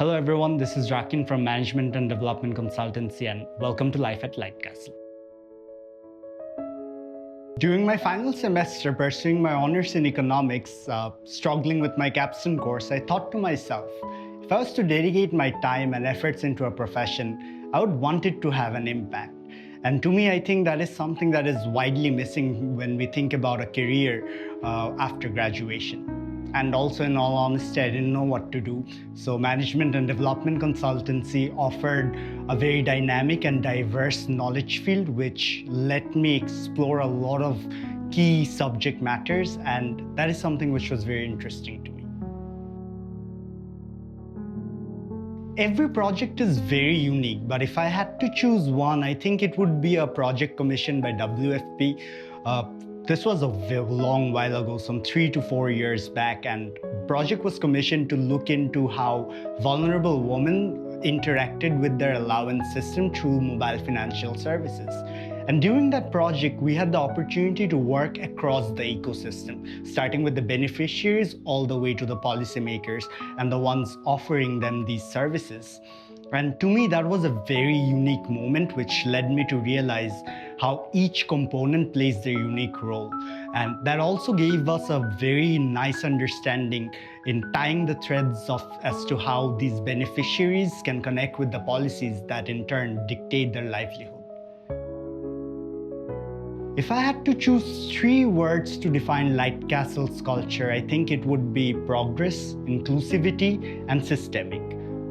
Hello everyone, this is Rakin from Management and Development Consultancy and welcome to Life at LightCastle. During my final semester pursuing my honors in economics, struggling with my capstone course, I thought to myself, if I was to dedicate my time and efforts into a profession, I would want it to have an impact. And to me, I think that is something that is widely missing when we think about a career after graduation. And also, in all honesty, I didn't know what to do. So Management and Development Consultancy offered a very dynamic and diverse knowledge field, which let me explore a lot of key subject matters. And that is something which was very interesting to me. Every project is very unique, but if I had to choose one, I think it would be a project commissioned by WFP. This was a long while ago, some 3 to 4 years back, and project was commissioned to look into how vulnerable women interacted with their allowance system through mobile financial services. And during that project, we had the opportunity to work across the ecosystem, starting with the beneficiaries all the way to the policymakers and the ones offering them these services. And to me, that was a very unique moment, which led me to realize how each component plays their unique role. And that also gave us a very nice understanding in tying the threads as to how these beneficiaries can connect with the policies that in turn dictate their livelihood. If I had to choose 3 words to define LightCastle's culture, I think it would be progress, inclusivity, and systemic.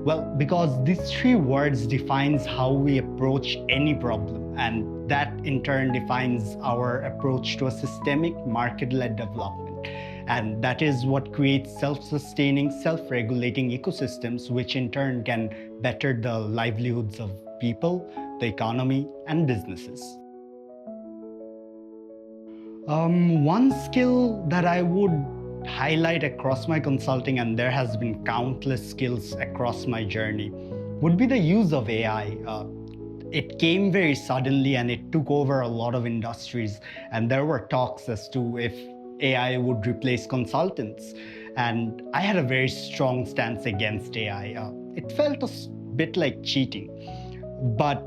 Well, because these 3 words defines how we approach any problem, and that in turn defines our approach to a systemic market-led development. And that is what creates self-sustaining, self-regulating ecosystems, which in turn can better the livelihoods of people, the economy, and businesses. One skill that I would highlight across my consulting, and there has been countless skills across my journey, would be the use of AI. It came very suddenly and it took over a lot of industries, and there were talks as to if AI would replace consultants. And I had a very strong stance against AI. It felt a bit like cheating, but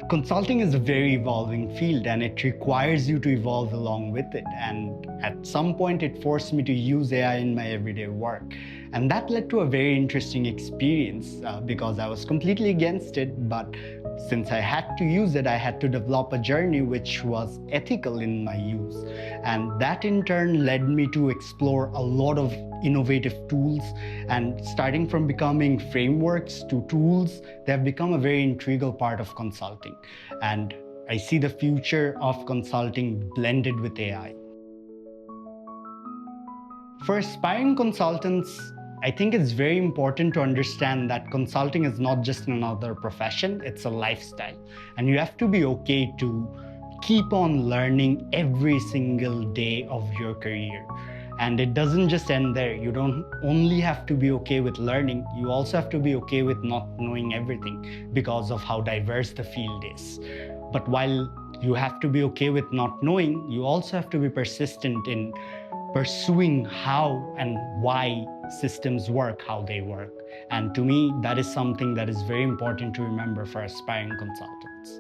consulting is a very evolving field and it requires you to evolve along with it. And at some point, it forced me to use AI in my everyday work. And that led to a very interesting experience because I was completely against it. But since I had to use it, I had to develop a journey which was ethical in my use. And that in turn led me to explore a lot of innovative tools, and starting from becoming frameworks to tools, they have become a very integral part of consulting. And I see the future of consulting blended with AI. For aspiring consultants, I think it's very important to understand that consulting is not just another profession, it's a lifestyle. And you have to be okay to keep on learning every single day of your career. And it doesn't just end there. You don't only have to be okay with learning, you also have to be okay with not knowing everything because of how diverse the field is. But while you have to be okay with not knowing, you also have to be persistent in pursuing how and why systems work, how they work. And to me, that is something that is very important to remember for aspiring consultants.